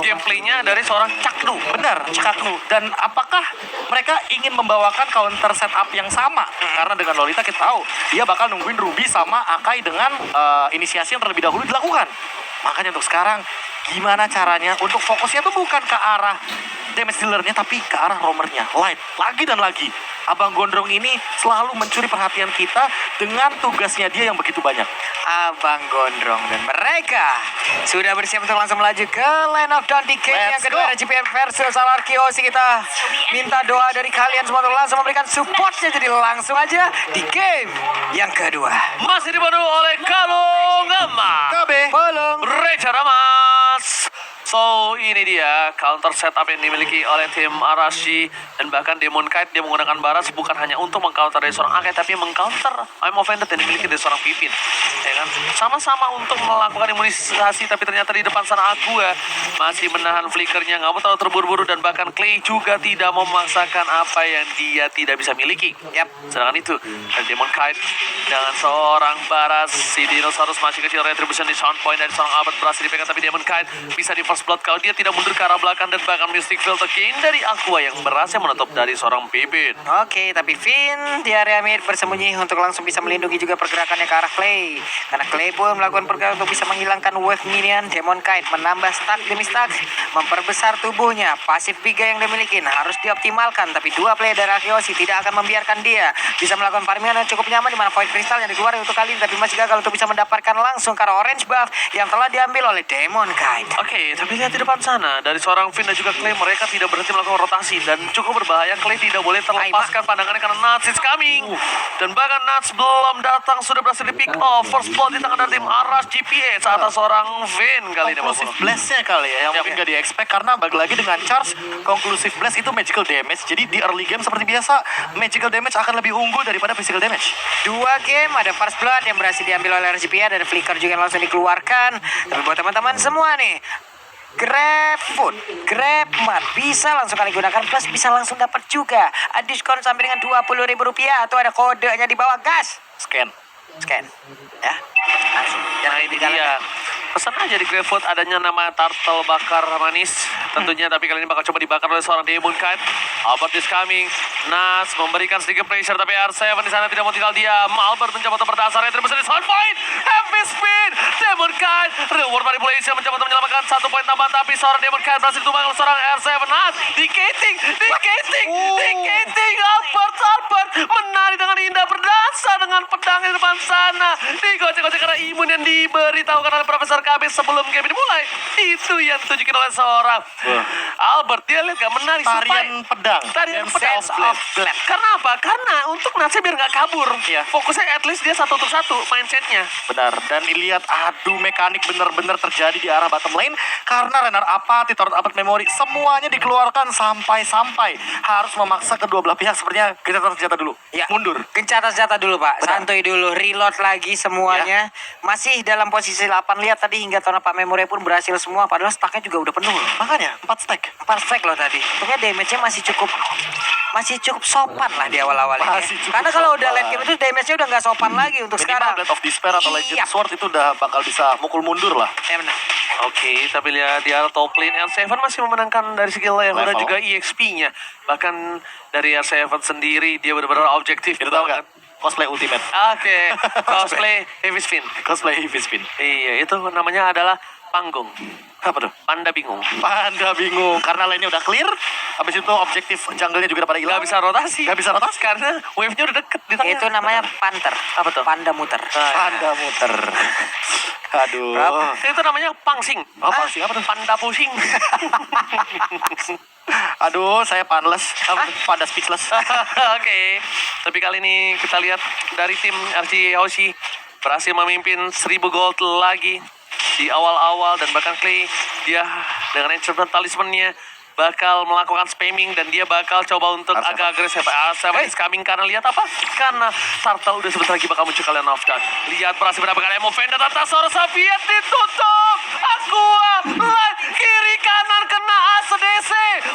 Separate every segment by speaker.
Speaker 1: gameplaynya dari seorang Caknu.
Speaker 2: Benar, Caknu. Dan apakah mereka ingin membawakan counter setup yang sama? Karena dengan Lolita kita tahu dia bakal nungguin Ruby sama Akai dengan inisiasi yang terlebih dahulu dilakukan. Makanya untuk sekarang gimana caranya untuk fokusnya tuh bukan ke arah damage dealernya tapi ke arah roamernya. Light lagi dan lagi. Abang Gondrong ini selalu mencuri perhatian kita dengan tugasnya dia yang begitu banyak.
Speaker 3: Abang Gondrong dan mereka sudah bersiap untuk langsung melaju ke Land of Dawn di game yang
Speaker 2: Let's
Speaker 3: kedua.
Speaker 2: go.
Speaker 3: Ada GPM versus Alarkiosi. Kita minta doa dari kalian semua untuk langsung memberikan supportnya. Jadi langsung aja di game yang kedua.
Speaker 1: Masih dibantu oleh Kalung Gama.
Speaker 2: KB.
Speaker 3: Polong.
Speaker 1: Reca Ramas. So ini dia counter setup yang dimiliki oleh tim Arashi dan bahkan Demon Knight dia menggunakan Baras bukan hanya untuk mengcounter dari seorang Akai tapi mengcounter I'm Offended yang dimiliki dari seorang Pipin, ya kan? Sama-sama untuk melakukan imunisasi tapi ternyata di depan sana Aqua masih menahan flickernya, nggak mau terlalu terburu-buru dan bahkan Clay juga tidak memaksakan apa yang dia tidak bisa miliki. Sedangkan itu dan Demon Knight dengan seorang Baras, si Dinosaurus masih kecil, retribution di sound point dari seorang Albert berhasil dipegang tapi Demon Knight bisa di first blood kalau dia tidak mundur ke arah belakang dan bahkan Mystic Field again dari Aqua yang berhasil menutup dari seorang Bibin.
Speaker 3: Oke, tapi Finn di area mid bersembunyi untuk langsung bisa melindungi juga pergerakannya ke arah Clay. Karena Clay pun melakukan pergerakan untuk bisa menghilangkan wave minion. Demon Knight menambah stack demi stack, memperbesar tubuhnya. Pasif Biga yang dimiliki harus dioptimalkan, tapi dua player dari Arkeosi tidak akan membiarkan dia bisa melakukan farmingan yang cukup nyaman di mana Void Crystal yang dikeluarkan untuk kali ini, tapi masih gagal untuk bisa mendapatkan langsung ke arah orange buff yang telah diambil oleh Demon Knight.
Speaker 1: Oke, tapi lihat di depan sana dari seorang Finn dan juga Clay, mereka tidak berhenti melakukan rotasi dan cukup berbahaya. Clay tidak boleh terlepaskan pandangannya karena Nuts is coming. Dan bahkan Nuts belum datang sudah berhasil di pick off. First blood di tangan dari tim Arash GPS atas seorang Finn kali ini.
Speaker 2: Conclusive blast-nya kali ya, yang mungkin gak di-expect karena bagi lagi dengan charge, conclusive blast itu magical damage. Jadi di early game seperti biasa, magical damage akan lebih unggul daripada physical damage.
Speaker 3: Dua game, ada First Blood yang berhasil diambil oleh RGPA dan Flicker juga yang langsung dikeluarkan. Tapi buat teman-teman semua nih, Grab Food, Grab Mart bisa langsung kalian gunakan, plus bisa langsung dapat juga diskon sampai dengan Rp20.000 atau ada kodenya di bawah, gas.
Speaker 2: Scan.
Speaker 3: Ya, langsung.
Speaker 1: Nah ini dia. Pesan aja di GrabFood adanya nama turtle bakar manis tentunya, tapi kali ini bakal coba dibakar oleh seorang Demon Knight. Albert is coming. Nas memberikan sedikit pressure tapi R7 di sana tidak mau tinggal diam. Albert mencoba untuk bertahan, retribution di sound point. Heavy spin. Demon Knight reward manipulation mencoba untuk menyelamatkan 1 poin tambahan tapi seorang Demon Knight berhasil ditumbang oleh seorang R7. Nas diketing. Albert menari dengan indah, berdansa dengan pedang di depan sana. Digocek-gocek karena imun yang diberitahukan oleh Profesor KB sebelum game dimulai. Itu yang ditunjukin oleh seorang Albert. Dia lihat gak menari
Speaker 2: Tarian pedang.
Speaker 1: Tarian
Speaker 2: Dance
Speaker 1: pedang
Speaker 2: of Blade.
Speaker 1: Blade. Karena apa? Karena untuk Natsnya biar gak kabur.
Speaker 2: Iya.
Speaker 1: Fokusnya at least dia 1 untuk 1 mindsetnya.
Speaker 2: Benar, dan dilihat adu mekanik benar-benar terjadi di arah bottom lane karena Renar Apathy, Torrent Apathy Memory semuanya dikeluarkan sampai harus memaksa kedua belah pihak sepertinya kita senjata dulu.
Speaker 3: Ya.
Speaker 2: Mundur.
Speaker 3: Gencatan senjata dulu, Pak.
Speaker 2: Benar.
Speaker 3: Santuy dulu, reload lagi semuanya. Masih dalam posisi 8. Lihat tadi hingga Torrent Pak Memory pun berhasil semua, padahal stacknya juga udah penuh.
Speaker 2: Makanya 4 stack.
Speaker 3: 4 stack loh tadi. Untuknya damage-nya masih cukup sopan lah di awal-awal ini.
Speaker 2: Masih cukup
Speaker 3: Karena kalau udah
Speaker 2: sopan.
Speaker 3: late game itu damage-nya udah nggak sopan lagi untuk
Speaker 2: Minimal
Speaker 3: sekarang.
Speaker 2: Blade of Despair atau Legend
Speaker 3: Iya.
Speaker 2: Sword itu udah bakal bisa mukul mundur lah.
Speaker 3: Ya benar.
Speaker 1: Oke, tapi lihat di arah top lane R7 masih memenangkan dari segi level dan juga EXP-nya. Bahkan dari R7 sendiri dia benar-benar objektif.
Speaker 2: Itu tahu nggak? Cosplay Ultimate.
Speaker 1: Oke, cosplay Heavy Spin.
Speaker 2: Cosplay Heavy Spin.
Speaker 1: Iya, itu namanya adalah panggung.
Speaker 2: Apa tuh?
Speaker 1: Panda bingung.
Speaker 2: Panda bingung karena lainnya udah clear. Habis itu objektif jungle-nya juga udah pada hilang.
Speaker 1: Gak bisa rotasi.
Speaker 2: Gak bisa rotasi.
Speaker 1: Karena wave-nya udah deket di tengah.
Speaker 3: Itu namanya Panther.
Speaker 1: Apa tuh?
Speaker 3: Panda muter.
Speaker 2: Panda muter. Aduh.
Speaker 1: Itu namanya pangsing.
Speaker 2: Oh, pangsing apa tuh?
Speaker 1: Panda pusing.
Speaker 2: Aduh, saya panles. Pada speechless.
Speaker 1: Oke. Tapi kali ini kita lihat dari tim RG Hoshi berhasil memimpin 1000 gold lagi di awal-awal, dan bahkan Clay dia dengan enchantment talismannya bakal melakukan spamming dan dia bakal coba untuk
Speaker 2: R7.
Speaker 1: agak agresif. R7 is coming karena lihat apa? Karena Turtle udah sebentar lagi bakal muncul kalian off guard. Lihat berhasil mendapatkan emo Vendor atas Soviet ditutup. Aqua light kiri kanan kena ACDC.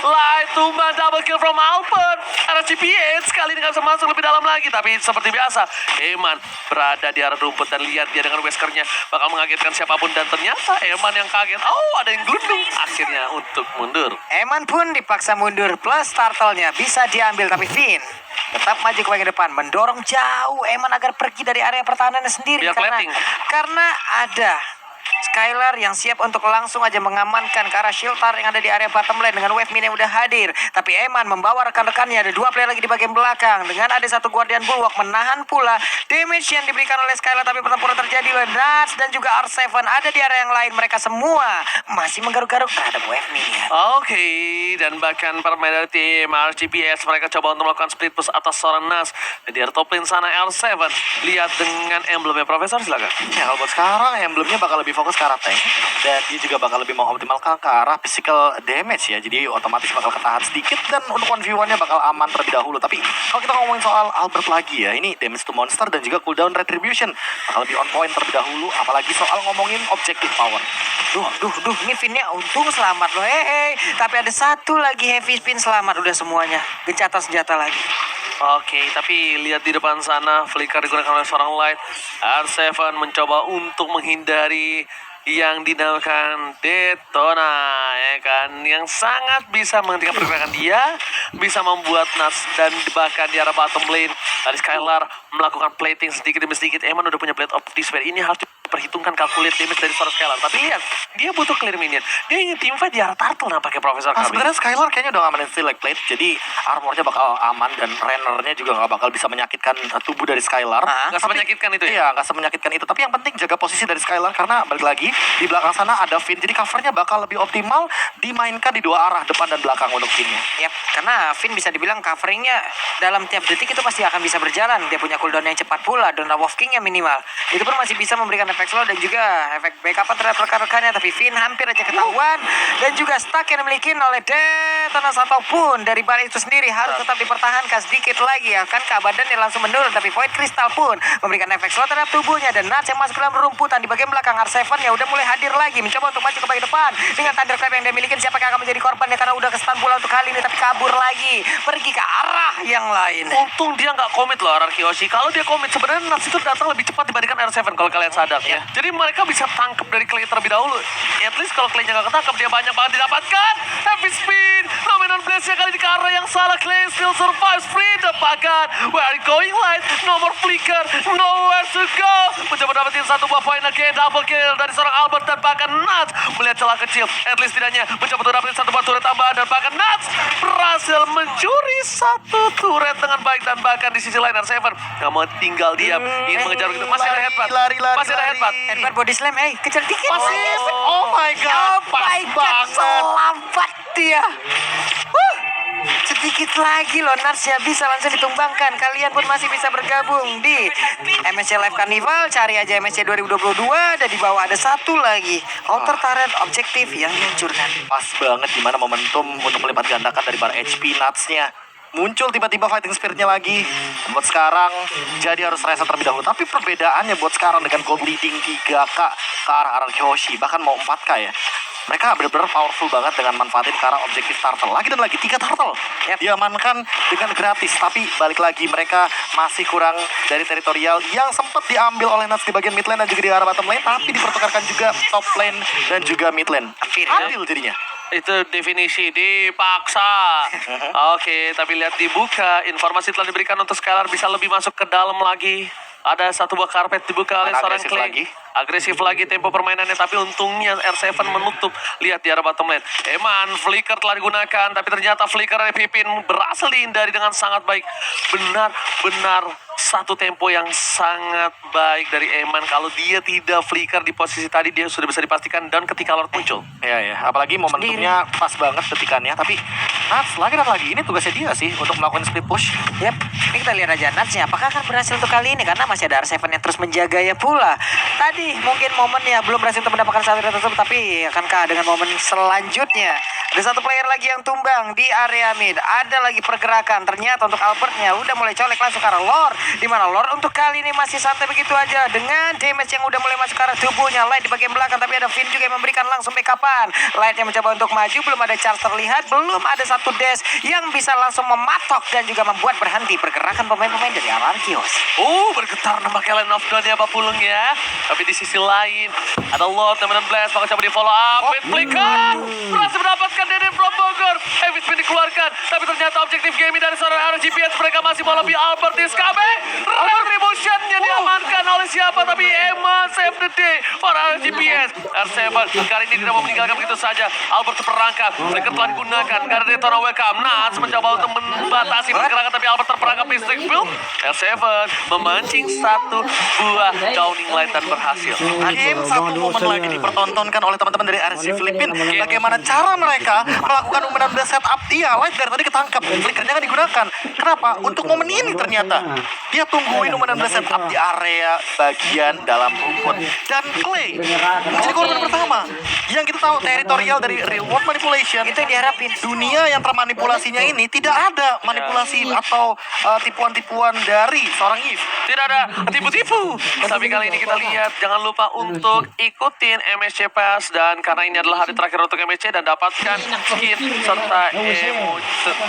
Speaker 1: Light tumbang double kill from Albert. RGPH kali ini gak bisa masuk lebih dalam lagi, tapi seperti biasa Eman berada di arah rumput dan lihat dia dengan weskernya bakal mengagetkan siapapun, dan ternyata Eman yang kaget. Oh, ada yang gelundung. Akhirnya untuk mundur.
Speaker 3: Eman pun dipaksa mundur, plus turtle-nya bisa diambil, tapi Finn tetap maju ke bagian depan, mendorong jauh Eman agar pergi dari area pertahanannya sendiri.
Speaker 1: Biar plating.
Speaker 3: Karena ada Skylar yang siap untuk langsung aja mengamankan ke arah Shieldar yang ada di area bottom lane dengan wave mini yang udah hadir. Tapi Eman membawa rekan-rekannya, ada 2 player lagi di bagian belakang dengan ada 1 Guardian Bulwark menahan pula damage yang diberikan oleh Skylar. Tapi pertempuran terjadi oleh Nats dan juga R7 ada di area yang lain. Mereka semua masih menggaruk-garuk terhadap wave minion.
Speaker 1: Oke, dan bahkan permain dari tim RGPS mereka coba untuk melakukan split push atas seorang Nas. Di top lane sana R7 lihat dengan emblemnya Profesor, silakan.
Speaker 2: Ya, kalau buat sekarang emblemnya bakal lebih fokus ke arah tank, dan dia juga bakal lebih mengoptimalkan ke arah physical damage ya, jadi otomatis bakal ketahan sedikit dan untuk 1v1-nya bakal aman terlebih dahulu. Tapi kalau kita ngomongin soal Albert lagi ya, ini damage to monster dan juga cooldown retribution bakal lebih on point terlebih dahulu, apalagi soal ngomongin objective power.
Speaker 3: Duh, ini Finnya untung selamat loh, tapi ada 1 lagi heavy spin selamat, udah semuanya gencatan senjata lagi.
Speaker 1: Oke, tapi lihat di depan sana, flicker digunakan oleh seorang Light. R7 mencoba untuk menghindari yang dinamakan Detona, ya kan, yang sangat bisa menghentikan pergerakan dia, bisa membuat Nats dan bahkan di arah bottom lane dari Skylar melakukan plating sedikit demi sedikit. Eman udah punya Blade of Despair, ini harus diperhitungkan kalkulat damage dari seorang Skylar. Tapi lihat, dia butuh clear minion, dia ingin teamfight di arah turtle nampaknya Profesor Kabi.
Speaker 2: Sebenarnya Skylar kayaknya udah ngamanin Steel Like Plate, jadi armornya bakal aman dan Rennernya juga nggak bakal bisa menyakitkan tubuh dari Skylar.
Speaker 1: Nggak semenyakitkan itu ya?
Speaker 2: Iya, nggak semenyakitkan itu. Tapi yang penting jaga posisi dari Skylar, karena balik lagi di belakang sana ada Finn, jadi covernya bakal lebih optimal dimainkan di 2 arah, depan dan belakang untuk Finnnya.
Speaker 3: Yap, karena Finn bisa dibilang coveringnya dalam tiap detik itu pasti akan bisa berjalan. Dia punya cooldown yang cepat pula dan Wolf King-nya minimal. Itu pun masih bisa memberikan efek slow dan juga efek backup terhadap rekan-rekannya. Tapi Finn hampir aja ketahuan dan juga stuck yang dimiliki oleh Detonas ataupun dari balik itu sendiri harus tetap dipertahankan sedikit lagi ya kan, badannya langsung menurun. Tapi Void Crystal pun memberikan efek slow terhadap tubuhnya dan Nats yang masuk ke dalam rumputan di bagian belakang. R7 ya udah mulai hadir lagi, mencoba untuk maju ke bagian depan dengan Thunderclap yang dia miliki. Siapa yang akan menjadi korbannya karena udah kesetan pula untuk kali ini, tapi kabur lagi pergi ke arah yang lain.
Speaker 1: Untung dia nggak komit loh Ararkyoshi. Kalau dia komit sebenarnya Nats itu datang lebih cepat dibandingkan R7 kalau kalian sadar ya. Jadi mereka bisa tangkap dari Clay terlebih dahulu. At least kalau Clay-nya nggak ketangkap, dia banyak banget didapatkan. Heavy speed, Phenomenon Blaze-nya kali di ke arah yang salah. Clay still survives, free dapatkan. Where are you going Light? No more flicker, nowhere to go. Mencoba dapetin 1 buah poin again, double kill dari seorang Albert dan bahkan Nats melihat celah kecil. At least tidaknya mencoba untuk dapetin 1 buah turret tambahan dan bahkan Nats berhasil mencuri 1 turret dengan baik. Dan bahkan di sisi lain R7 nggak mau tinggal diam, ingin mengejar begitu. Masih ada headbutt, masih ada headbutt.
Speaker 3: Headbutt body slam, kejar dikit.
Speaker 2: Oh my god, pas banget.
Speaker 3: Selamat dia. Sedikit lagi loh Nats ya bisa langsung ditumbangkan. Kalian pun masih bisa bergabung di MSC Live Carnival. Cari aja MSC 2022 dan di bawah ada 1 lagi counter turret objektif yang dihancurkan.
Speaker 2: Pas banget dimana momentum untuk melipat gandakan dari bar HP Nuts-nya muncul tiba-tiba fighting spirit-nya lagi. Buat sekarang jadi harus reset terlebih dahulu. Tapi perbedaannya buat sekarang dengan gold leading 3K ke arah Ararkyoshi, bahkan mau 4K ya, mereka benar-benar powerful banget dengan manfaatin ke arah objektif turtle. Lagi dan lagi 3 turtle diamankan dengan gratis. Tapi balik lagi mereka masih kurang dari teritorial yang sempat diambil oleh Nats di bagian mid lane dan juga di arah bottom lane, tapi dipertukarkan juga top lane dan juga mid lane. Adil jadinya.
Speaker 1: Itu definisi dipaksa. Oke, tapi lihat dibuka. Informasi telah diberikan untuk Skylar bisa lebih masuk ke dalam lagi. Ada 1 buah karpet dibuka oleh seorang
Speaker 2: Agresif
Speaker 1: Clay.
Speaker 2: lagi.
Speaker 1: Agresif lagi tempo permainannya, tapi untungnya R7 menutup. Lihat di arah bottom lane. Eman, flicker telah digunakan, tapi ternyata flicker dari Pipin berhasil dihindari dengan sangat baik. Benar-benar 1 tempo yang sangat baik dari Eman. Kalau dia tidak flicker di posisi tadi, dia sudah bisa dipastikan down ketika Lord muncul.
Speaker 2: Ya, apalagi momentumnya pas banget ketikannya. Tapi Nats lagi dan lagi, ini tugasnya dia sih untuk melakukan split push.
Speaker 3: Yap, ini kita lihat aja Natsnya apakah akan berhasil untuk kali ini, karena masih ada R7 yang terus menjaganya pula. Tadi mungkin momennya belum berhasil untuk mendapatkan 1 turret tersebut, tapi akankah dengan momen selanjutnya ada 1 player lagi yang tumbang di area mid. Ada lagi pergerakan, ternyata untuk Albertnya udah mulai colek langsung ke arah Lord, dimana Lord untuk kali ini masih santai begitu aja dengan damage yang udah mulai masuk ke arah tubuhnya. Light di bagian belakang, tapi ada Finn juga yang memberikan langsung backupan. Light yang mencoba untuk maju, belum ada charge terlihat, belum ada 1 satu dash yang bisa langsung mematok dan juga membuat berhenti pergerakan pemain-pemain dari Ararkios.
Speaker 1: Bergetar nampaknya Land of Dawn ya Pak Pulung ya. Tapi di sisi lain ada Lord yang Blast bakal coba di follow up. With flicker berhasil mendapatkan Deden from Bogor. Heavy spin dikeluarkan. Tapi ternyata objektif gaming dari seorang RGPS mereka masih mau lebih Albert Iskabe. Retribution-nya diamankan oleh siapa? Tapi Emma save the day for RGPS. R7 kali ini tidak mau meninggalkan begitu saja. Albert terperangkap. Flicker telah digunakan. Gak ada Daytona welcome. Nats mencoba untuk membatasi pergerakan tapi Albert terperangkap di Stick Field. R7 memancing satu buah downing light dan berhasil.
Speaker 2: Game satu momen lagi dipertontonkan oleh teman-teman dari RC Filipina. Bagaimana cara mereka melakukan umpan dan setup. Iya, light dari tadi ketangkap. Flickernya kan digunakan. Kenapa? Untuk momen ini ternyata dia tungguin umpan dan setup di area bagian dalam rumput. Dan Clay menjadi korban pertama. Yang kita tahu teritorial dari reward manipulation
Speaker 3: Itu yang diharapin.
Speaker 2: dunia yang termanipulasinya ini tidak ada manipulasi atau tipuan-tipuan dari seorang Eve.
Speaker 1: Tidak ada tipu-tipu. Tapi kali ini kita lihat, jangan lupa untuk ikutin MSC Pass. Dan karena ini adalah hari terakhir untuk MSC dan dapatkan skin serta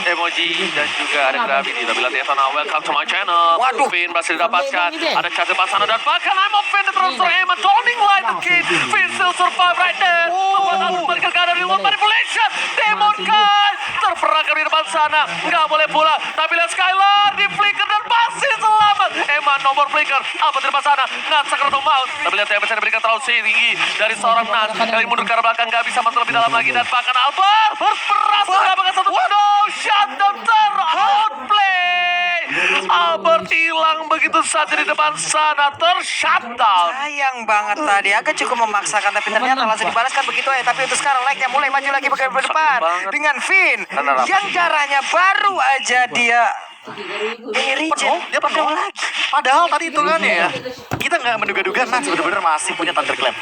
Speaker 1: emoji dan juga ada gravity. Tapi lihat ya, welcome to my channel.
Speaker 3: Waduh.
Speaker 1: Finn berhasil didapatkan. Ada charge depan sana dan bahkan I'm offended terus Emma Downing Light the kid. Finn still survive right there. Membuat Albert balik ke arah reward manipulation. Demon Kai terperangkap di depan sana. Nggak boleh pula. Tapi lihat Skylar di flicker dan masih selamat. Emma nomor flicker. Albert di depan sana. Nats akan untuk maut. Tapi lihat ya, bisa diberikan terlalu tinggi dari seorang Nats. Kali mundur ke arah belakang. Nggak bisa masuk lebih dalam lagi. Dan bahkan Albert berhasil mendapatkan satu no shutdown outplay. Albert hilang begitu saja di depan sana. Tershutdown.
Speaker 3: Sayang banget tadi, agak cukup memaksakan tapi ternyata langsung dibalaskan begitu ya. Tapi untuk sekarang like-nya mulai maju lagi ke depan
Speaker 1: banget.
Speaker 3: dengan Finn yang darahnya baru aja dia ini regen.
Speaker 2: Dia penuh lagi. Padahal tadi hitungannya ya, kita nggak menduga-duga Nats benar-benar masih punya Thunderclap.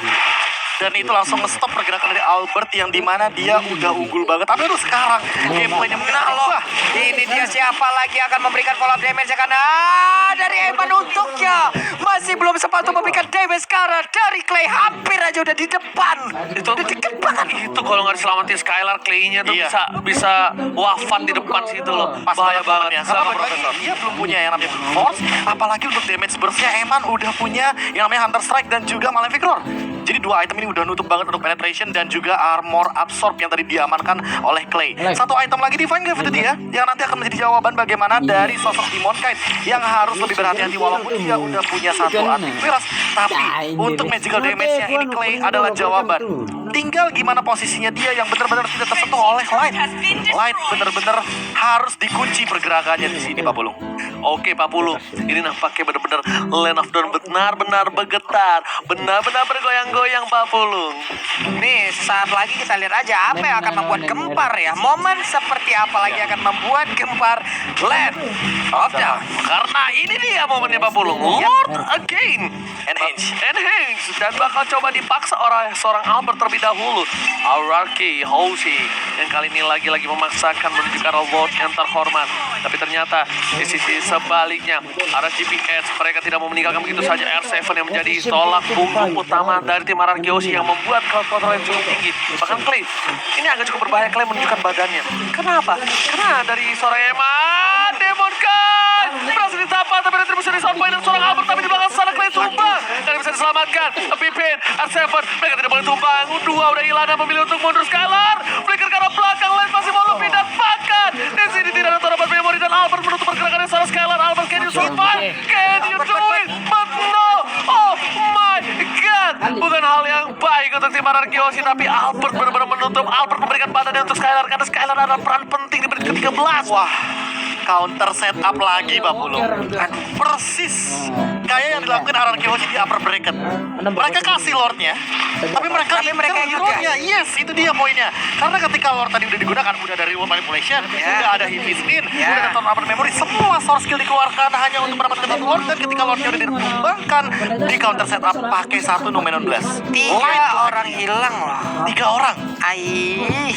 Speaker 2: Dan itu langsung nge-stop pergerakan dari Albert yang dimana dia udah unggul banget. Tapi untuk sekarang gameplaynya mungkin wah,
Speaker 3: Ini dia siapa lagi akan memberikan follow up damage karena dari Eman untuknya masih belum sempat untuk memberikan damage sekarang dari Clay hampir aja udah di depan.
Speaker 1: Itu
Speaker 3: udah deket banget.
Speaker 1: Itu kalau nggak diselamatin Skylar, Clay-nya tuh
Speaker 2: Iya.
Speaker 1: bisa wafat di depan situ loh. Bahaya banget
Speaker 2: ya. Karena
Speaker 1: sama
Speaker 2: bagi
Speaker 1: Profesor.
Speaker 2: dia belum punya yang namanya Brute Force, apalagi untuk damage burst-nya Eman udah punya yang namanya Hunter Strike dan juga Malefic Roar. Jadi dua item ini udah nutup banget untuk penetration dan juga armor absorb yang tadi diamankan oleh Clay. Satu item lagi Divine Gravity ya, yang nanti akan menjadi jawaban bagaimana dari sosok Demon Knight yang harus lebih berhati-hati walaupun dia udah punya satu antivirus. Tapi untuk magical damage-nya ini Clay adalah jawaban. Tinggal gimana posisinya dia yang benar-benar tidak tersentuh oleh Light. Light benar-benar harus dikunci pergerakannya di sini Pak Pulung.
Speaker 1: Oke Pak Pulung, ini nampaknya benar-benar Land of Dawn benar-benar bergetar, benar-benar bergoyang-goyang Pak Pulung.
Speaker 3: Nih, saat lagi kita lihat aja apa yang akan membuat gempar ya. Momen seperti apa lagi akan membuat gempar Land of Dawn.
Speaker 1: Karena ini dia momennya Pak Pulung. Lord again. Enhance. Dan bakal coba dipaksa oleh seorang Albert terlebih dahulu. Aurarki Hoshi. Yang kali ini lagi-lagi memaksakan menuju ke Lord yang terhormat. Tapi ternyata di sisi sebaliknya RGPS mereka tidak mau meninggalkan begitu saja R7 yang menjadi tolak punggung utama dari tim Ararki Hoshi yang membuat kontrol yang cukup tinggi. Bahkan Clay, ini agak cukup berbahaya. Clay menunjukkan badannya. Kenapa? Karena dari seorang Emma Demon Kai berhasil ditampar tapi retribusi dari soundpoint dan seorang Albert tapi di belakang sana Clay tumbang dan bisa diselamatkan. Pimpin R7 mereka tidak boleh tumbang. Dua udah hilang dan memilih untuk mundur. Skylar flicker ke arah belakang, Light masih mau lebih dan bahkan di sini tidak ada torobat memori dan Albert menutup pergerakan yang salah. Skylar, Albert, can you survive? Can you do it? But no! Oh my god! Bukan hal yang baik untuk tim Ararki Hoshi, tapi Albert benar-benar menutup. Albert memberikan badannya untuk Skylar karena Skylar ada peran penting di menit ke-13.
Speaker 2: Wah, counter setup lagi Pak Pulung. Persis kayak yang dilakukan Ararki Hoshi di upper bracket. Mereka kasih Lordnya, tapi mereka
Speaker 3: yang
Speaker 2: hero-nya. Yes, itu dia poinnya. Karena ketika Lord tadi udah digunakan, udah ada reward manipulation, udah ada heavy spin, udah ada turn up memory, semua source skill dikeluarkan hanya untuk mendapatkan satu Lord. Dan ketika Lordnya udah ditumbangkan, di counter setup pakai satu Numenon Blast.
Speaker 3: 3 orang hilang loh.
Speaker 2: 3 orang
Speaker 3: Aih,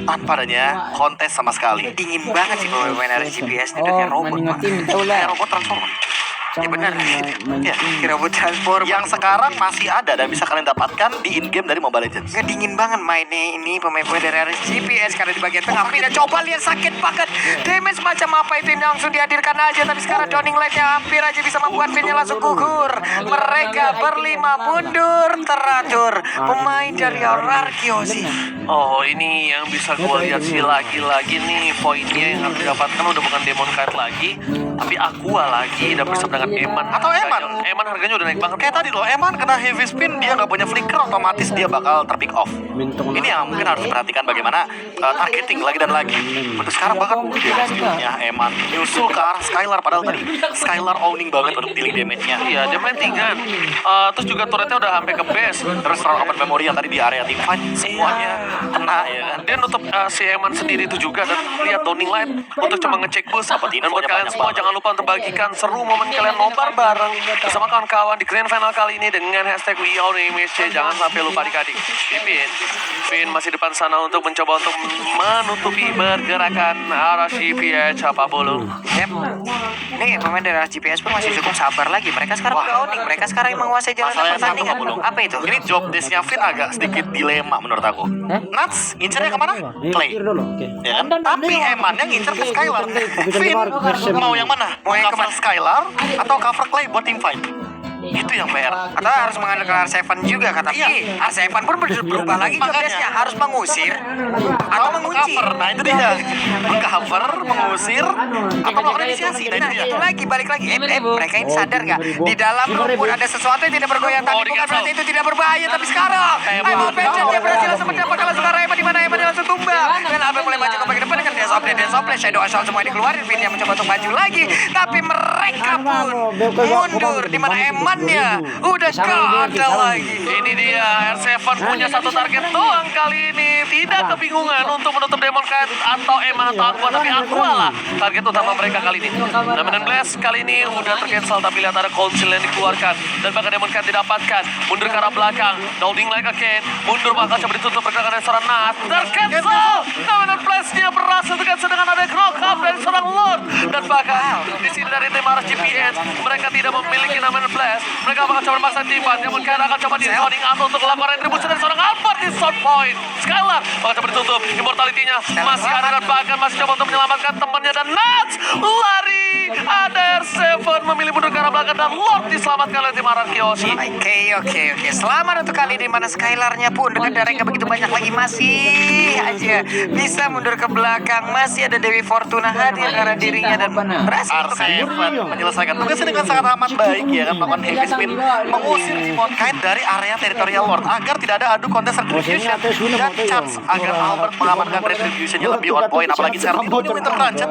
Speaker 2: tanpa adanya kontes sama sekali.
Speaker 3: dingin banget sih pemain RGPS ini udah kayak robot.
Speaker 2: Kayak robot transformer.
Speaker 3: Ya benar.
Speaker 2: Ya.
Speaker 3: Robot transform
Speaker 2: Yang sekarang masih ada dan bisa kalian dapatkan di in-game dari Mobile Legends.
Speaker 3: ngedingin banget mainnya ini pemain-pemain dari RSGPS karena di bagian tengah pindah coba lihat sakit banget damage macam apa itu ini langsung dihadirkan aja tapi sekarang Downing Light-nya hampir aja bisa membuat pinnya langsung gugur. Mereka berlima mundur teratur pemain dari Ararkiosi.
Speaker 1: Oh, ini yang bisa gue lihat sih lagi-lagi nih poinnya yang harus didapatkan udah bukan Demon Knight lagi, tapi Aqua lagi dan bersama dengan Eman.
Speaker 2: Atau Eman.
Speaker 1: Eman harganya udah naik banget.
Speaker 2: Kayak tadi loh, Eman kena heavy spin, dia nggak punya flicker, otomatis dia bakal terpick off. Ini yang mungkin harus diperhatikan bagaimana targeting lagi dan lagi. Untuk sekarang bahkan dia skillnya Eman nyusul ke arah Skylar, padahal tadi Skylar owning banget untuk dealing damage-nya.
Speaker 1: Iya, dia plantingan. Terus juga turretnya udah sampai ke base.
Speaker 2: Terus round open memory yang tadi di area team fight semuanya kena ya kan.
Speaker 1: Dia nutup si Eman sendiri itu juga dan lihat Downing Light untuk cuma ngecek bus. Dan buat kalian semua jangan lupa untuk bagikan seru momen kalian nobar bareng bersama kawan-kawan di Grand Final kali ini dengan hashtag #WeAllNameSC. Jangan sampai lupa adik-adik. Vin masih depan sana untuk mencoba untuk menutupi pergerakan Arashi PH Apabolo.
Speaker 3: Yep. Nih pemain dari RSGPS pun masih cukup sabar lagi. Mereka sekarang udah owning. Mereka sekarang yang menguasai jalan
Speaker 2: Masalahnya
Speaker 3: pertandingan.
Speaker 2: satu, belum.
Speaker 3: Apa itu?
Speaker 2: Ini job desk-nya Finn agak sedikit dilema menurut aku. Nuts, ngincernya kemana? Clay. Ya kan? Tapi Eman yang ngincer ke Skylar. Finn mau yang mana? Mau
Speaker 3: yang
Speaker 2: cover Skylar atau cover Clay buat team fight? Itu yang PR.
Speaker 3: Atau harus mengandalkan R7 juga kata
Speaker 2: Iya.
Speaker 3: R7 pun berubah lagi job
Speaker 2: Makanya.
Speaker 3: desk-nya. Harus mengusir atau mengunci.
Speaker 2: Cover, nah itu dia. Mengcover, mengusir, atau melakukan inisiasi. Nah itu
Speaker 3: Nah,
Speaker 2: dia.
Speaker 3: itu lagi balik lagi. Mereka ini sadar nggak? Di dalam rumput ada sesuatu yang tidak bergoyang. Tapi
Speaker 1: Oh,
Speaker 3: bukan
Speaker 1: di-cancel.
Speaker 3: berarti itu tidak berbahaya. Tapi sekarang, Aimo Vengeance dia berhasil langsung mendapatkan langsung arah Eman di mana Eman langsung tumbang. Dan Abe mulai maju ke bagian depan dengan Dance of Blade, Shadow Assault semua dikeluarin. Vin yang mencoba untuk maju lagi. Tapi mereka pun mundur di mana Emannya udah gak ada lagi.
Speaker 1: Ini dia, R7 punya satu target doang kali ini. Tidak kebingungan untuk menutup Demon Knight atau Eman atau Aqua, tapi Aqua lah target utama mereka kali ini. Namun Blast kali ini udah tercancel, tapi lihat ada Council yang dikeluarkan. Dan bahkan Demon Knight didapatkan. Mundur ke arah belakang, Downing Light again. Mundur bakal coba ditutup pergerakan dari seorang Nas. Tercancel! Namun Blast-nya berhasil tercancel dengan ada Croc Up dari seorang Lord. Dan bahkan di sini dari tim RSGPS, mereka tidak memiliki namanya Blast. Mereka bakal coba memaksa timpan. Namun Knight akan coba di-zoning atau untuk melakukan retribusi dari seorang Albert di short point. Skylar bakal coba ditutup. Immortality-nya masih ada dan bahkan masih coba untuk menyelamatkan temannya. Dan Nats lari. Ada R7 memilih mundur ke arah belakang dan Lord diselamatkan oleh tim Ararkiosi.
Speaker 3: Oke. Selamat untuk kali di mana Skylar-nya pun dengan darah yang gak begitu banyak lagi masih aja bisa mundur ke belakang. Masih ada Dewi Fortuna hadir karena dirinya dan berhasil untuk
Speaker 2: R7 menyelesaikan tugasnya dengan sangat amat baik ya kan, melakukan heavy spin, mengusir Demon Knight dari area teritorial Lord agar tidak ada adu kontes retribution dan chance agar Albert mengamankan retributionnya lebih on point, apalagi sekarang di ujung Winter Crunch.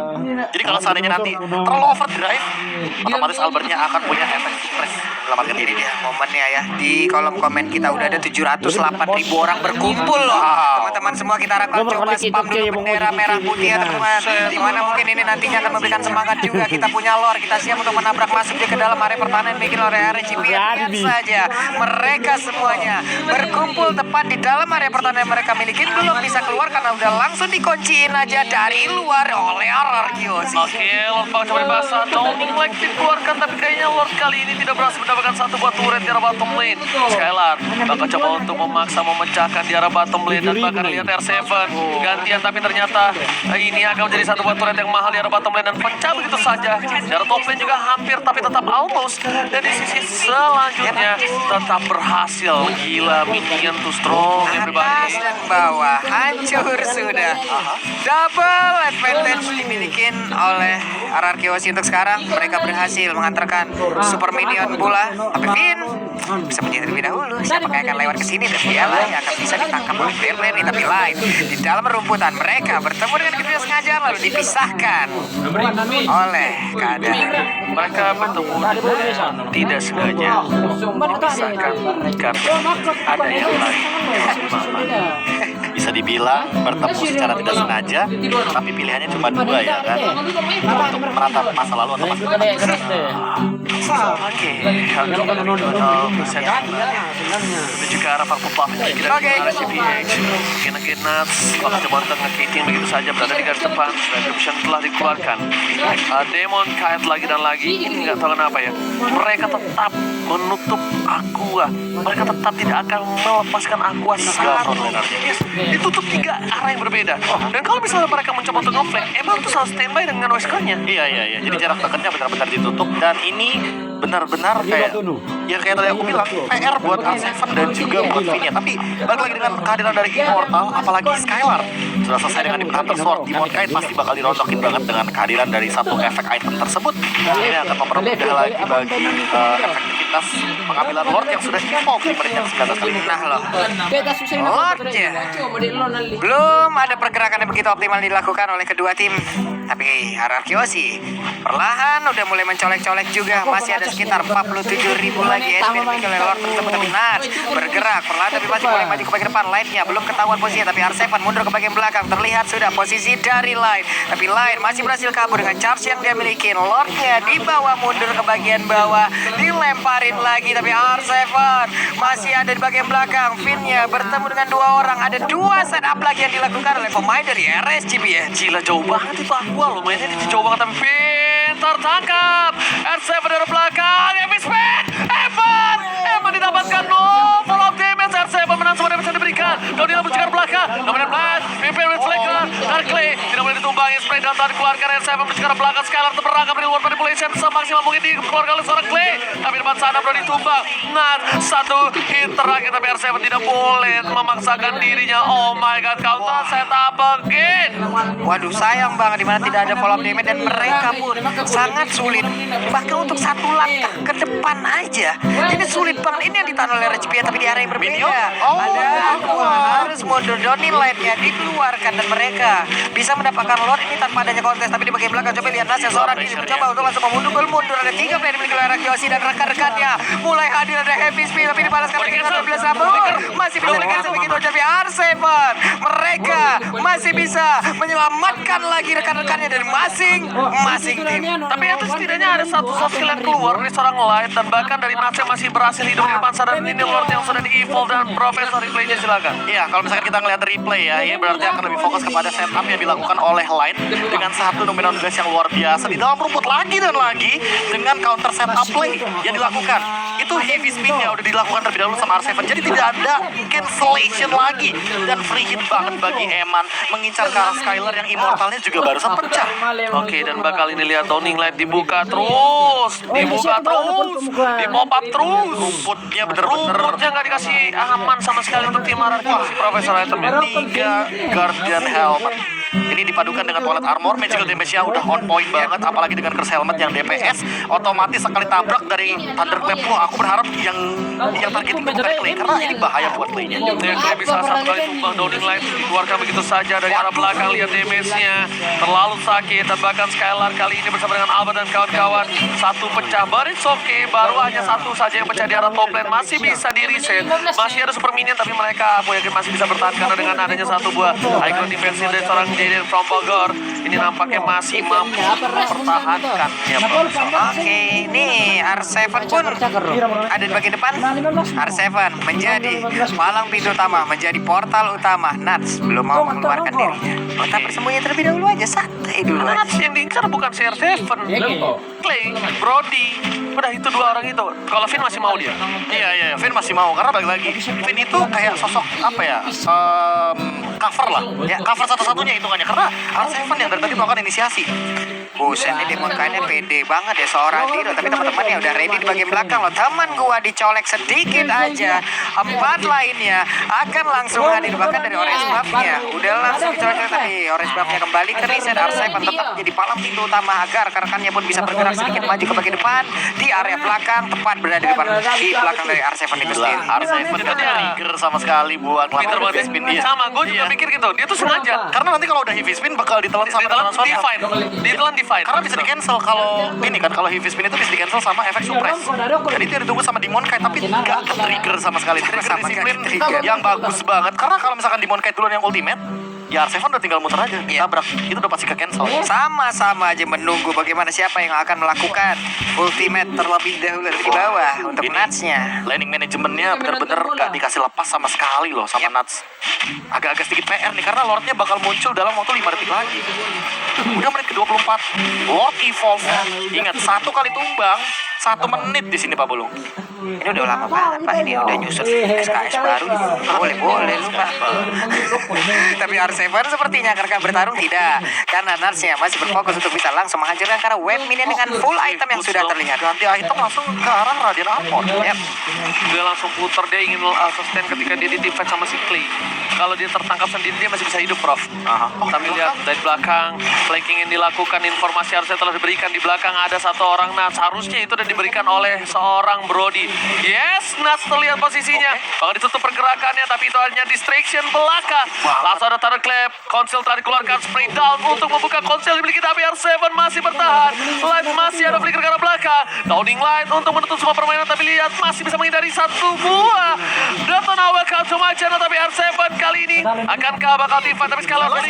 Speaker 2: Jadi kalau seandainya nanti terlalu overdrive, otomatis Albertnya akan punya efek suppress menyelamatkan diri dia.
Speaker 3: momennya ya di kolom komen kita udah ada 708.000 orang berkumpul loh. Teman-teman semua kita harapkan coba spam dulu bendera merah putih ya teman-teman. Dimana mungkin ini nantinya akan memberikan semangat juga. Kita punya lore, kita siap untuk menabrak masuk dia ke dalam area pertahanan bikin oleh RGPS. Lihat saja mereka semuanya berkumpul tepat di dalam area pertahanan yang mereka miliki, belum bisa keluar karena udah langsung dikunciin aja dari luar oleh Ararkiosi.
Speaker 1: Oke, Lord bakal coba dipasang. Downing Light dikeluarkan, tapi kayaknya Lord kali ini tidak berhasil mendapatkan satu buah turret di arah bottom lane. Skylar bakal coba untuk memaksa memecahkan di arah bottom lane dan bahkan lihat R7 gantian, tapi ternyata ini akan menjadi satu buah turret yang mahal di arah bottom lane dan pecah begitu saja. Di arah top lane juga hampir, tapi tetap almost. Dan di sisi selanjutnya tetap berhasil. Gila, minion too strong everybody.
Speaker 3: Atas dan bawah hancur sudah. Double advantage dimiliki oleh Ararkiosi untuk sekarang. Mereka berhasil mengantarkan super minion pula. Tapi Finn bisa menjadi terlebih dahulu. Siapa yang akan lewat ke sini dan dialah yang akan bisa ditangkap oleh player ini. Tapi lain di dalam rumputan mereka bertemu dengan kedua sengaja lalu dipisahkan oleh keadaan.
Speaker 1: Mereka bertemu tidak sengaja memisahkan karena ada yang lain.
Speaker 2: bisa dibilang bertemu secara tidak sengaja, tapi pilihannya cuma dua ya kan, untuk menatap masa lalu atau masa depan.
Speaker 1: Oke, menuju ke arah Park Pop kita
Speaker 3: Oke.
Speaker 1: ke arah CPH. Kena Nuts, coba untuk nge-kitting begitu saja berada di garis depan. Retribution telah dikeluarkan. Demon Kite lagi dan lagi. Ini nggak tahu kenapa ya. Mereka tetap menutup Aqua. Mereka tetap tidak akan melepaskan Aqua satu. Yes, ditutup 3 arah yang berbeda. Dan kalau misalnya mereka mencoba untuk nge-flank, emang tuh salah standby dengan Wesker-nya.
Speaker 2: Iya. Jadi jarak dekatnya benar-benar ditutup dan ini benar-benar kayak ya kayak tadi aku bilang PR buat R7 dan juga buat Finn-nya. Tapi balik lagi dengan kehadiran dari Immortal, apalagi Skylar sudah selesai dengan Hunter Sword, Demon Kite pasti bakal dirontokin banget dengan kehadiran dari satu efek item tersebut. Ini akan mempermudah lagi bagi efektivitas pengambilan Lord yang sudah evolve di menit yang 19 kali ini.
Speaker 3: Nah loh, Lordnya belum ada pergerakan yang begitu optimal dilakukan oleh kedua tim. Tapi Ararkiosi perlahan udah mulai mencolek-colek juga. Masih ada sekitar 47.000 lagi SP dimiliki oleh Lord tersebut. Tapi Nats bergerak perlahan tapi masih mulai maju ke bagian depan. Line-nya belum ketahuan posisinya, tapi R7 mundur ke bagian belakang. Terlihat sudah posisi dari Line, tapi Line masih berhasil kabur dengan charge yang dia miliki. Lordnya dibawa mundur ke bagian bawah, dilemparin lagi, tapi R7 masih ada di bagian belakang. Finn-nya bertemu dengan 2 orang. Ada 2 setup lagi yang dilakukan oleh pemain dari RSGB ya.
Speaker 1: Gila jauh banget itu Aqua loh, mainnya ini jauh banget tapi Finn tertangkap. R7 dari belakang, Epic Spin, Evan didapatkan no full of damage. R7 menang semua damage yang diberikan. Doni lampu cegar belakang, Dominant Blast, Pimpin with Flicker, dan Clay tidak boleh ditumbangi. Spray dan tahan dikeluarkan. R7 mencegar belakang. Skylar terperangkap dari luar manipulation semaksimal mungkin dikeluarkan oleh seorang Clay, tapi depan sana bro ditumbang. Nat satu hit terakhir, tapi R7 tidak boleh memaksakan dirinya. Oh my god, counter setup again.
Speaker 3: Waduh, sayang banget dimana tidak ada follow up damage dan mereka pun sangat sulit. Bahkan untuk satu langkah ke depan aja ini sulit banget. Ini yang ditahan oleh RGB tapi di arah yang berbeda. Ada Aqua harus mundur, Doni Light-nya dikeluarkan dan mereka bisa mendapatkan Lord ini tanpa adanya kontes. Tapi di bagian belakang coba lihat Nasya seorang diri mencoba untuk langsung mundur. Ada 3 player dimiliki oleh Ararkiosi dan rekan-rekannya mulai hadir. Ada Heavy Speed tapi dibalaskan dengan 12 rambut. Masih bisa dikasih begitu tapi R7 mereka masih bisa menyelamatkan lagi rekan-rekannya dari masing-masing tim.
Speaker 1: Tapi itu setidaknya ada satu soft skill yang keluar dari seorang Light, dan bahkan dari Nats yang masih berhasil hidup di depan sana. Dan ini Lord yang sudah di-evolve dan Profesor replaynya silakan.
Speaker 2: Iya, kalau misalkan kita ngelihat replay ya, ini berarti akan lebih fokus kepada setup yang dilakukan oleh Line dengan satu dominan gas yang luar biasa di dalam rumput lagi dan lagi dengan counter setup play yang dilakukan. Itu heavy speed-nya udah dilakukan terlebih dahulu sama R7, jadi tidak ada cancellation lagi dan free hit banget bagi Eman mengincar ke arah Skylar yang immortalnya juga barusan pecah.
Speaker 1: Oke, dan bakal ini lihat Downing Light dibuka terus, di pop up terus.
Speaker 2: Rumputnya bener-bener
Speaker 1: Rumputnya nggak dikasih aman sama sekali untuk tim Ararkiosi. Profesor itemnya
Speaker 2: 3 Guardian Helmet. Ini dipadukan dengan Toilet Armor, magical damage-nya udah on point banget, apalagi dengan Curse Helmet yang DPS otomatis sekali tabrak dari Thunderclap. Wah, aku berharap yang targeting bukan Clay karena ini bahaya buat Clay-nya.
Speaker 1: Clay bisa satu kali tumbang. Downing Light dikeluarkan begitu saja dari arah belakang. Lihat damage-nya terlalu sakit, dan bahkan Skylar kali ini bersama dengan Albert dan kawan-kawan satu pecah. But it's okay, baru hanya satu saja yang pecah di arah top lane. Masih bisa di reset, masih ada super minion, tapi mereka aku yakin masih bisa bertahan karena dengan adanya satu buah icon defensive dari seorang Jaden from Bogor, ini nampaknya masih mampu mempertahankan ya, Profesor.
Speaker 3: Oke, ini R7 pun ada di bagian depan. R7 menjadi palang pintu utama, menjadi portal utama. Nats belum mau mengeluarkan dirinya. Kita bersembunyi terlebih dahulu aja, santai dulu aja.
Speaker 1: Nats yang diincar bukan CR7, Clay, Brody, udah itu 2 orang itu. Kalau Finn masih mau dia.
Speaker 2: Iya, Finn masih mau karena balik lagi Finn itu kayak sosok apa ya? Cover lah. Ya, cover satu-satunya hitungannya karena R7 yang dari tadi melakukan inisiasi.
Speaker 3: Buset, ini Demon kayaknya pede banget ya seorang diri. Tapi teman-temannya udah ready di bagian belakang loh. Teman gua dicolek sedikit aja, 4 lainnya akan langsung hadir. Bahkan dari Orange Buff-nya udah langsung dicolek, tapi Orange Buff-nya kembali ke reset. R7 tetap menjadi palang pintu utama agar rekan-rekannya pun bisa bergerak sedikit maju ke bagian depan di area belakang, tepat berada di belakang dari R7 itu sendiri.
Speaker 2: R7 tidak trigger sama sekali buat
Speaker 1: Pinter
Speaker 2: melakukan
Speaker 1: banget.
Speaker 2: spin dia.
Speaker 1: Sama, gue juga mikir gitu. Dia tuh sengaja.
Speaker 2: Karena nanti kalau udah heavy spin bakal ditelan sama
Speaker 1: Ditelan
Speaker 2: Nasional.
Speaker 1: divine. Ditelan divine.
Speaker 2: Karena bisa di cancel kalau ini kan, kalau heavy spin itu bisa di cancel sama efek suppress. Jadi dia ditunggu sama Demon Kite tapi nggak trigger sama sekali. Trigger
Speaker 3: Sama
Speaker 2: disiplin
Speaker 3: nggak ke-trigger.
Speaker 2: yang bagus banget. Karena kalau misalkan Demon Kite duluan yang ultimate, ya R7 udah tinggal muter aja, ditabrak. Itu udah pasti ke cancel.
Speaker 3: Sama-sama aja menunggu bagaimana siapa yang akan melakukan ultimate terlebih dahulu di bawah untuk
Speaker 2: Ini
Speaker 3: Nuts-nya.
Speaker 2: Laning manajemennya bener-bener gak dikasih lepas sama sekali loh sama Nuts. Agak-agak sedikit PR nih karena Lordnya bakal muncul dalam waktu 5 detik lagi. Udah menit ke-24. Lord Evolve. Ingat, 1 kali tumbang 1 menit di sini Pak Bulung.
Speaker 3: Ini udah lama banget Pak, ini udah nyusun SKS baru. Boleh lu Pak. Tapi R7 sepertinya akan bertarung tidak, karena Nuts-nya masih berfokus untuk bisa langsung menghancurkan karena wave minion dengan full item yang sudah terlihat.
Speaker 2: Ganti item langsung ke arah Radiant Amon.
Speaker 3: Yep.
Speaker 1: Dia langsung putar, dia ingin sustain ketika dia di fight sama si Clay. Kalau dia tertangkap sendiri dia masih bisa hidup, Prof. Tapi lihat dari belakang, flanking yang dilakukan, informasi harusnya telah diberikan. Di belakang ada satu orang Nuts, harusnya itu sudah diberikan oleh seorang Brody. Yes, Nuts terlihat posisinya. Bakal ditutup pergerakannya, tapi itu hanya distraction belaka. Langsung ada Thunder Clap, konsil telah dikeluarkan, spray down untuk membuka konsil dimiliki, tapi R7 masih bertahan. Light masih ada flicker ke arah belakang. Downing Light untuk menutup semua permainan, tapi lihat masih bisa menghindari satu buah. Datana welcome to my channel, tapi R7 kali ini akankah bakal teamfight, tapi sekali lagi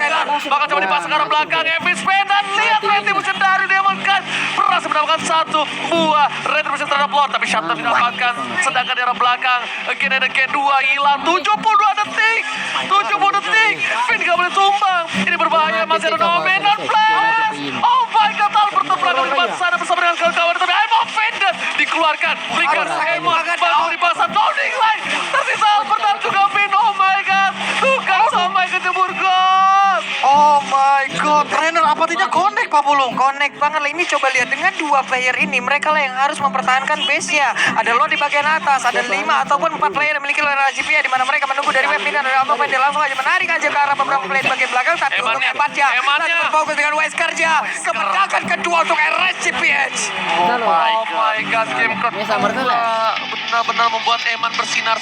Speaker 1: bakal coba dipasang ke arah belakang. Epic dan lihat retribution dari Demon Kite berhasil mendapatkan satu buah retribution terhadap Lord, tapi shutdown didapatkan. Sedangkan di arah belakang again and again 2 hilang. 72 detik 70 detik Finn gak boleh tumbang. Ini berbahaya, masih ada Nomen dan Flash. Oh my god, Albert terbelakang di depan sana bersama dengan kawan-kawan, tapi I'm offended dikeluarkan. Flicker Emon baru dipasang Downing Light, tersisa Albert dan juga Finn. Oh my god, tukang sampai kecebur gol.
Speaker 2: Oh my god, trainer apa tidak connect Pak Bulung?
Speaker 3: Connect banget lah, ini coba lihat dengan 2 player ini, mereka lah yang harus mempertahankan base-nya. Ada Lord di bagian atas, ada 5 ataupun 4 player yang memiliki loyal GP di mana mereka menunggu dari web ini. Ada Alpha dia langsung aja menarik aja ke arah beberapa player di bagian belakang, tapi untuk
Speaker 1: Emannya.
Speaker 3: lagi berfokus dengan Wise kerja. Kemenangan kedua untuk RSCPH.
Speaker 1: Oh my god, game kedua benar-benar membuat Eman bersinar